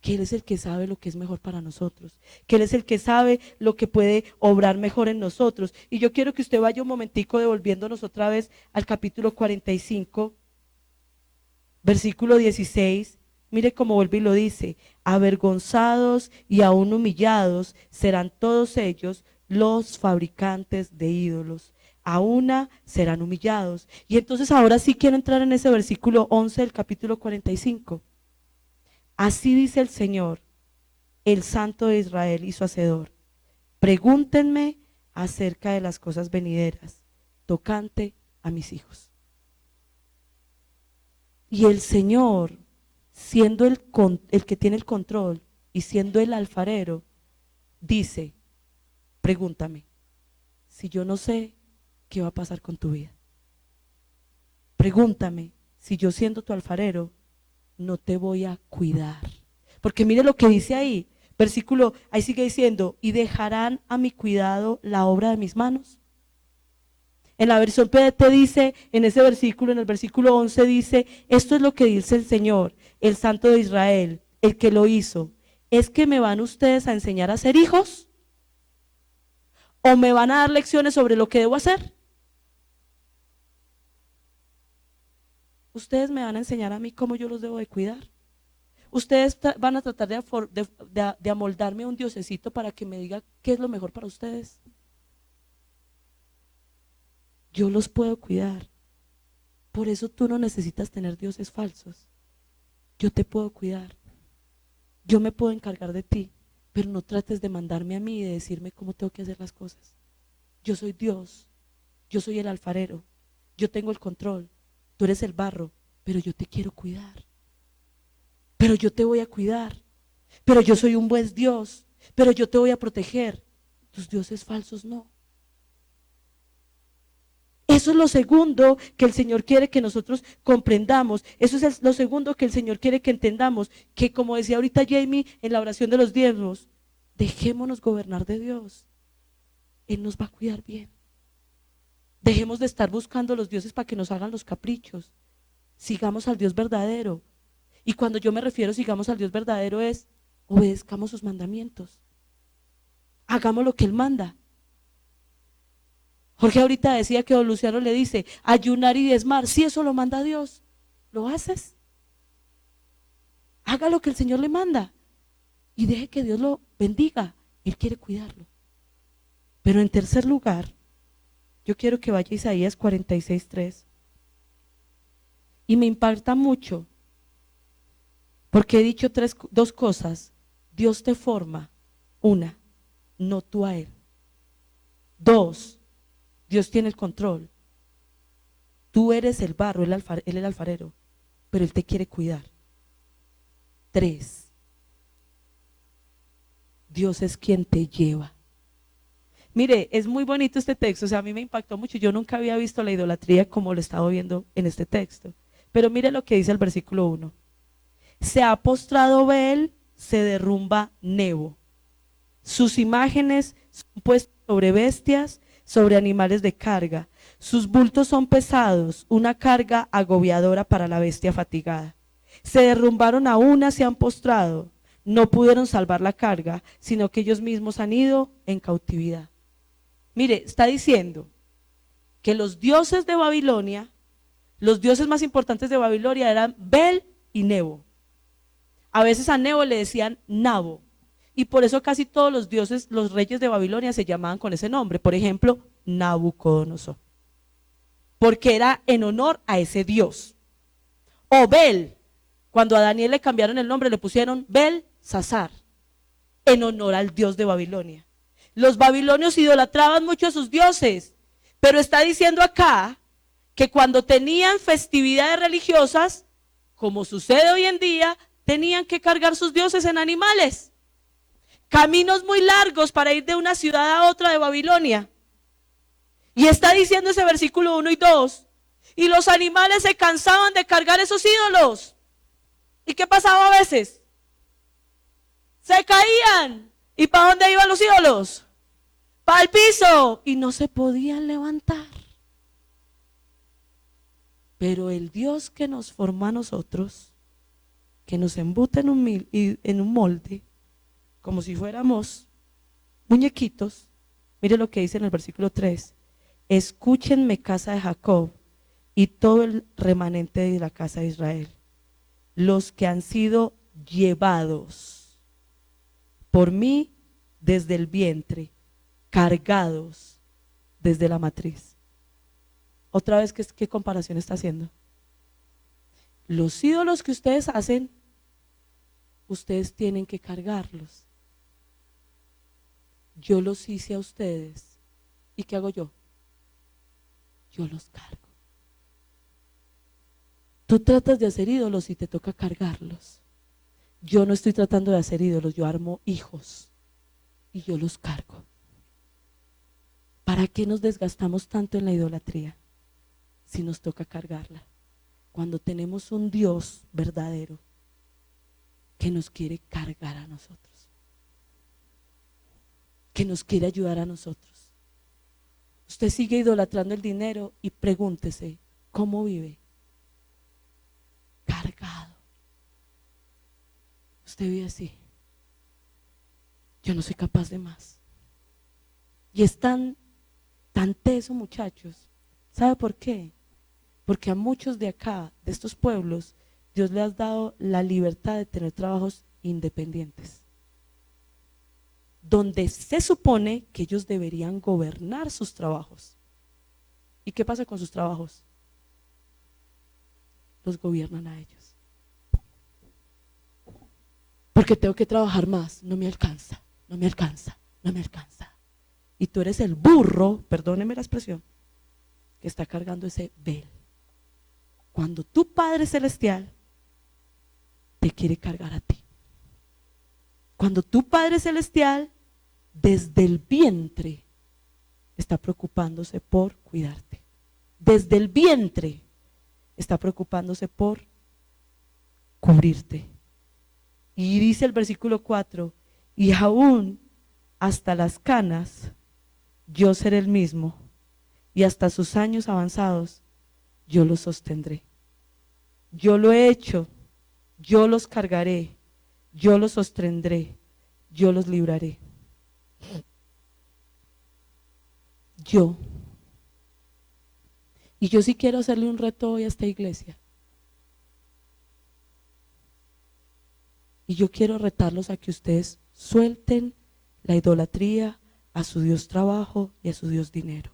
[SPEAKER 2] que Él es el que sabe lo que es mejor para nosotros, que Él es el que sabe lo que puede obrar mejor en nosotros. Y yo quiero que usted vaya un momentico devolviéndonos otra vez al capítulo 45, versículo 16. Mire cómo vuelve y lo dice: avergonzados y aún humillados serán todos ellos los fabricantes de ídolos, a una serán humillados. Y entonces ahora sí quiero entrar en ese versículo 11 del capítulo 45. Así dice el Señor, el Santo de Israel y su Hacedor: pregúntenme acerca de las cosas venideras, tocante a mis hijos. Y el Señor, siendo el que tiene el control y siendo el alfarero, dice: pregúntame, si yo no sé qué va a pasar con tu vida. Pregúntame, si yo siendo tu alfarero no te voy a cuidar. Porque mire lo que dice ahí, versículo, ahí sigue diciendo: y dejarán a mi cuidado la obra de mis manos. En la versión PDT dice, en ese versículo, en el versículo 11 dice, esto es lo que dice el Señor, el Santo de Israel, el que lo hizo. ¿Es que me van ustedes a enseñar a ser hijos? ¿O me van a dar lecciones sobre lo que debo hacer? Ustedes me van a enseñar a mí cómo yo los debo de cuidar. Ustedes van a tratar de amoldarme a un diosecito para que me diga qué es lo mejor para ustedes. Yo los puedo cuidar. Por eso tú no necesitas tener dioses falsos. Yo te puedo cuidar. Yo me puedo encargar de ti, pero no trates de mandarme a mí y de decirme cómo tengo que hacer las cosas. Yo soy Dios. Yo soy el alfarero. Yo tengo el control. Tú eres el barro, pero yo te quiero cuidar. Pero yo te voy a cuidar. Pero yo soy un buen Dios. Pero yo te voy a proteger. Tus dioses falsos no. Eso es lo segundo que el Señor quiere que nosotros comprendamos. Eso es lo segundo que el Señor quiere que entendamos. Que como decía ahorita Jamie en la oración de los diezmos, dejémonos gobernar de Dios. Él nos va a cuidar bien. Dejemos de estar buscando los dioses para que nos hagan los caprichos. Sigamos al Dios verdadero. Y cuando yo me refiero sigamos al Dios verdadero es obedezcamos sus mandamientos. Hagamos lo que Él manda. Jorge ahorita decía que don Luciano le dice ayunar y diezmar. Si eso lo manda Dios, ¿lo haces? Haga lo que el Señor le manda y deje que Dios lo bendiga. Él quiere cuidarlo. Pero en tercer lugar, yo quiero que vaya a Isaías 46:3. Y me impacta mucho porque he dicho dos cosas. Dios te forma. Una, no tú a Él. Dos, Dios tiene el control. Tú eres el barro, Él el alfarero, pero Él te quiere cuidar. Tres, Dios es quien te lleva. Mire, es muy bonito este texto, o sea, a mí me impactó mucho. Yo nunca había visto la idolatría como lo estaba viendo en este texto. Pero mire lo que dice el versículo 1. Se ha postrado Bel, se derrumba Nebo. Sus imágenes son puestas sobre bestias, sobre animales de carga. Sus bultos son pesados, una carga agobiadora para la bestia fatigada. Se derrumbaron a una, se han postrado. No pudieron salvar la carga, sino que ellos mismos han ido en cautividad. Mire, está diciendo que los dioses de Babilonia, los dioses más importantes de Babilonia eran Bel y Nebo. A veces a Nebo le decían Nabo. Y por eso casi todos los dioses, los reyes de Babilonia se llamaban con ese nombre. Por ejemplo, Nabucodonosor. Porque era en honor a ese dios. O Bel, cuando a Daniel le cambiaron el nombre, le pusieron Belsasar, en honor al dios de Babilonia. Los babilonios idolatraban mucho a sus dioses, pero está diciendo acá que cuando tenían festividades religiosas, como sucede hoy en día, tenían que cargar sus dioses en animales. Caminos muy largos para ir de una ciudad a otra de Babilonia. Y está diciendo ese versículo 1 y 2. Y los animales se cansaban de cargar esos ídolos. ¿Y qué pasaba a veces? Se caían. ¿Y para dónde iban los ídolos? Para el piso. Y no se podían levantar. Pero el Dios que nos forma a nosotros, que nos embute en un molde, como si fuéramos muñequitos, mire lo que dice en el versículo 3. Escúchenme, casa de Jacob, y todo el remanente de la casa de Israel, los que han sido llevados por mí desde el vientre, cargados desde la matriz. Otra vez, ¿qué comparación está haciendo? Los ídolos que ustedes hacen, ustedes tienen que cargarlos. Yo los hice a ustedes. ¿Y qué hago yo? Yo los cargo. Tú tratas de hacer ídolos y te toca cargarlos. Yo no estoy tratando de hacer ídolos, yo armo hijos y yo los cargo. ¿Para qué nos desgastamos tanto en la idolatría si nos toca cargarla? Cuando tenemos un Dios verdadero que nos quiere cargar a nosotros, que nos quiere ayudar a nosotros. Usted sigue idolatrando el dinero y pregúntese, ¿cómo vive? Cargado. Usted vive así. Yo no soy capaz de más. Y es tan teso, muchachos. ¿Sabe por qué? Porque a muchos de acá, de estos pueblos, Dios les ha dado la libertad de tener trabajos independientes, donde se supone que ellos deberían gobernar sus trabajos. ¿Y qué pasa con sus trabajos? Los gobiernan a ellos. Porque tengo que trabajar más, no me alcanza, no me alcanza, no me alcanza. Y tú eres el burro, perdóneme la expresión, que está cargando ese vel. Cuando tu Padre Celestial te quiere cargar a ti. Cuando tu Padre Celestial desde el vientre está preocupándose por cuidarte. Desde el vientre está preocupándose por cubrirte. Y dice el versículo 4, y aún hasta las canas yo seré el mismo, y hasta sus años avanzados yo los sostendré. Yo lo he hecho, yo los cargaré, yo los sostendré, yo los libraré. Yo. Y yo sí quiero hacerle un reto hoy a esta iglesia. Y yo quiero retarlos a que ustedes suelten la idolatría a su Dios trabajo y a su Dios dinero.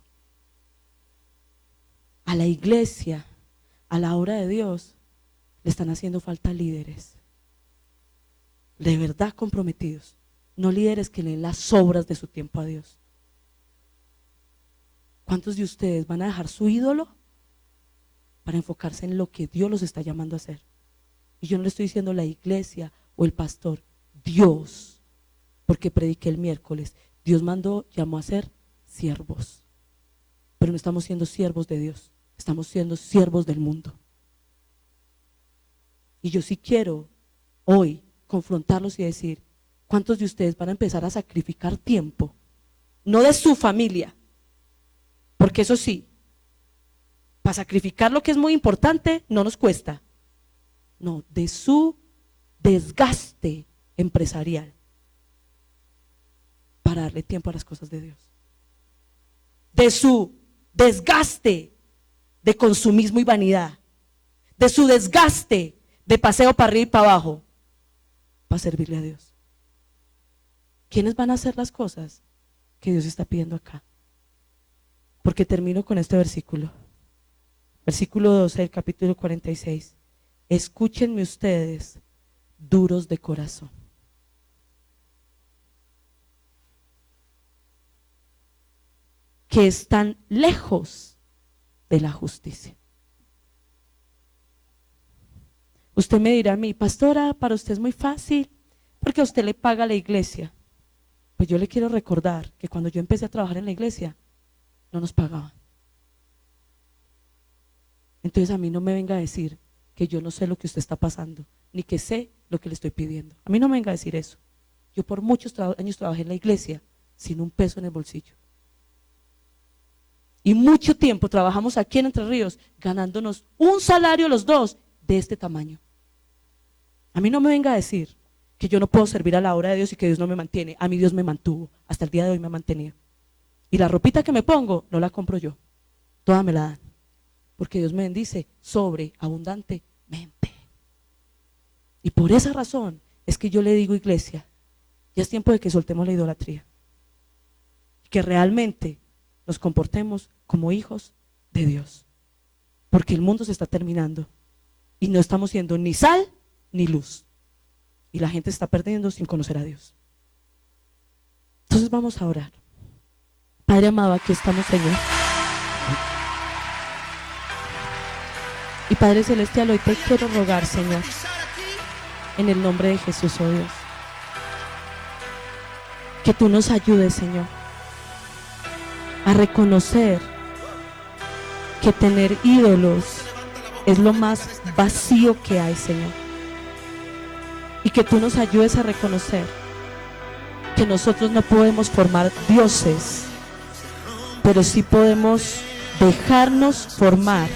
[SPEAKER 2] A la iglesia, a la obra de Dios, le están haciendo falta líderes de verdad comprometidos, no líderes que leen las obras de su tiempo a Dios. ¿Cuántos de ustedes van a dejar su ídolo para enfocarse en lo que Dios los está llamando a hacer? Y yo no le estoy diciendo la iglesia o el pastor, Dios, porque prediqué el miércoles. Dios llamó a ser siervos, pero no estamos siendo siervos de Dios, estamos siendo siervos del mundo. Y yo sí quiero hoy confrontarlos y decir, ¿cuántos de ustedes van a empezar a sacrificar tiempo? No de su familia, porque eso sí, para sacrificar lo que es muy importante no nos cuesta. No, de su desgaste empresarial para darle tiempo a las cosas de Dios. De su desgaste de consumismo y vanidad. De su desgaste de paseo para arriba y para abajo para servirle a Dios. ¿Quiénes van a hacer las cosas que Dios está pidiendo acá? Porque termino con este versículo. Versículo 12 del capítulo 46. Escúchenme ustedes, duros de corazón. Que están lejos de la justicia. Usted me dirá a mí, pastora, para usted es muy fácil, porque a usted le paga la iglesia. Pues yo le quiero recordar que cuando yo empecé a trabajar en la iglesia, no nos pagaban. Entonces a mí no me venga a decir que yo no sé lo que usted está pasando, ni que sé lo que le estoy pidiendo. A mí no me venga a decir eso. Yo por muchos años trabajé en la iglesia sin un peso en el bolsillo. Y mucho tiempo trabajamos aquí en Entre Ríos ganándonos un salario los dos de este tamaño. A mí no me venga a decir que yo no puedo servir a la obra de Dios y que Dios no me mantiene. A mí Dios me mantuvo, hasta el día de hoy me ha mantenido. Y la ropita que me pongo no la compro yo, toda me la dan, porque Dios me bendice sobreabundantemente. Y por esa razón es que yo le digo, iglesia, ya es tiempo de que soltemos la idolatría, que realmente nos comportemos como hijos de Dios, porque el mundo se está terminando y no estamos siendo ni sal ni luz, y la gente se está perdiendo sin conocer a Dios. Entonces vamos a orar. Padre amado, aquí estamos, Señor. Y Padre Celestial, hoy te quiero rogar, Señor, en el nombre de Jesús, oh Dios, que tú nos ayudes, Señor, a reconocer que tener ídolos es lo más vacío que hay, Señor. Y que tú nos ayudes a reconocer que nosotros no podemos formar dioses pero sí podemos dejarnos formar,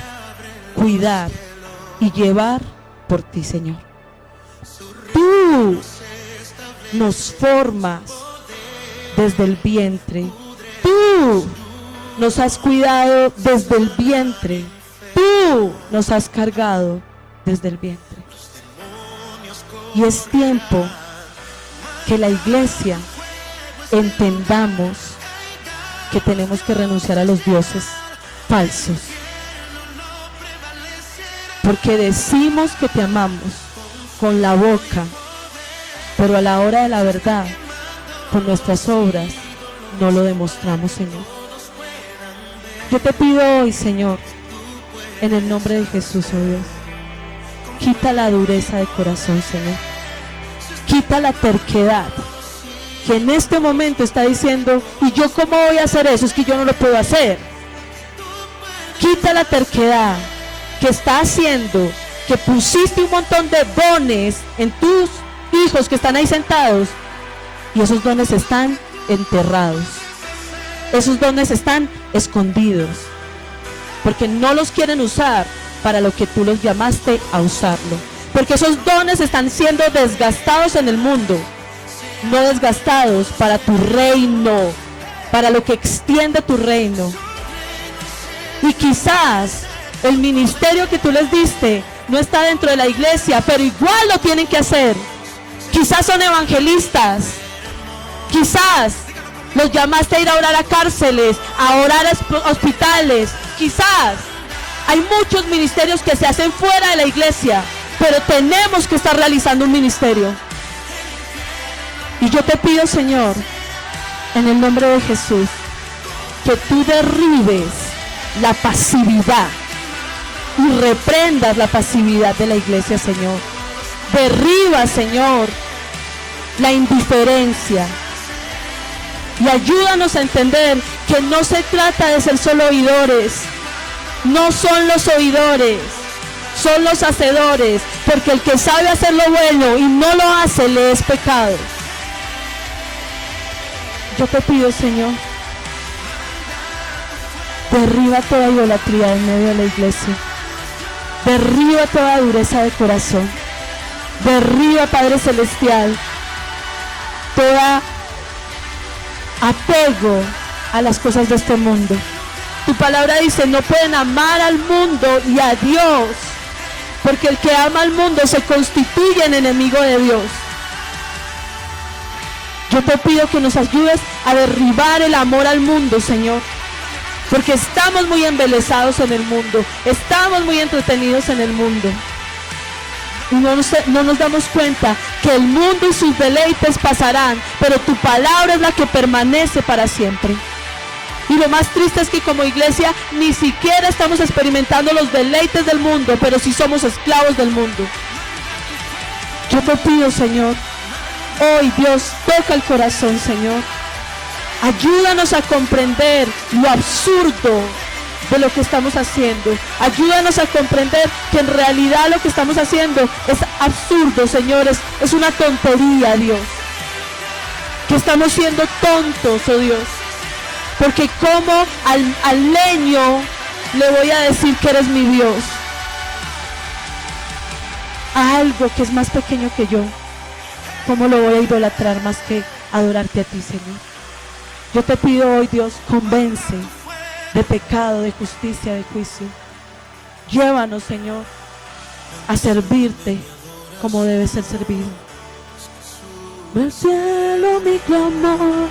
[SPEAKER 2] cuidar y llevar por ti, Señor. Tú nos formas desde el vientre. Tú nos has cuidado desde el vientre. Tú nos has cargado desde el vientre. Y es tiempo que la iglesia entendamos que tenemos que renunciar a los dioses falsos. Porque decimos que te amamos con la boca, pero a la hora de la verdad, con nuestras obras, no lo demostramos, Señor. Yo te pido hoy, Señor, en el nombre de Jesús, oh Dios, quita la dureza de corazón, Señor. Quita la terquedad que en este momento está diciendo, ¿y yo cómo voy a hacer eso? Es que yo no lo puedo hacer. Quita la terquedad que está haciendo que pusiste un montón de dones en tus hijos que están ahí sentados y esos dones están enterrados. Esos dones están escondidos porque no los quieren usar para lo que tú los llamaste a usarlo. Porque esos dones están siendo desgastados en el mundo, no desgastados para tu reino, para lo que extiende tu reino. Y quizás el ministerio que tú les diste no está dentro de la iglesia, pero igual lo tienen que hacer. Quizás son evangelistas, quizás los llamaste a ir a orar a cárceles, a orar a hospitales. Quizás hay muchos ministerios que se hacen fuera de la iglesia, pero tenemos que estar realizando un ministerio. Y yo te pido, Señor, en el nombre de Jesús, que tú derribes la pasividad y reprendas la pasividad de la iglesia, Señor. Derriba, Señor, la indiferencia. Y ayúdanos a entender que no se trata de ser solo oidores. No son los oidores, son los hacedores. Porque el que sabe hacer lo bueno y no lo hace, le es pecado. Yo te pido, Señor, derriba toda idolatría en medio de la iglesia. Derriba toda dureza de corazón. Derriba, Padre Celestial, toda apego a las cosas de este mundo. Tu palabra dice, no pueden amar al mundo y a Dios, porque el que ama al mundo se constituye en enemigo de Dios. Yo te pido que nos ayudes a derribar el amor al mundo, Señor, porque estamos muy embelesados en el mundo, estamos muy entretenidos en el mundo. Y no nos damos cuenta que el mundo y sus deleites pasarán, pero tu palabra es la que permanece para siempre. Y lo más triste es que como iglesia ni siquiera estamos experimentando los deleites del mundo, pero sí somos esclavos del mundo. Yo te pido, Señor, hoy, Dios, toca el corazón, Señor. Ayúdanos a comprender lo absurdo de lo que estamos haciendo. Ayúdanos a comprender que en realidad lo que estamos haciendo es absurdo, señores. Es una tontería, Dios. Que estamos siendo tontos, oh Dios. Porque como al leño le voy a decir que eres mi Dios. A algo que es más pequeño que yo, ¿cómo lo voy a idolatrar más que adorarte a ti, Señor? Yo te pido hoy, Dios, convence de pecado, de justicia, de juicio. Llévanos, Señor, a servirte como debe ser servido. Del cielo mi clamor,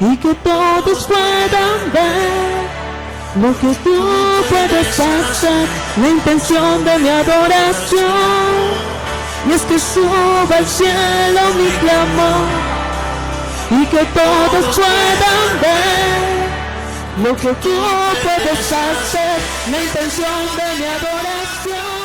[SPEAKER 2] y que todos puedan ver lo que tú puedes hacer, la intención de mi adoración. Y es que suba al cielo mi clamor, y que todos puedan ver lo que tú puedes hacer, la intención de mi adoración.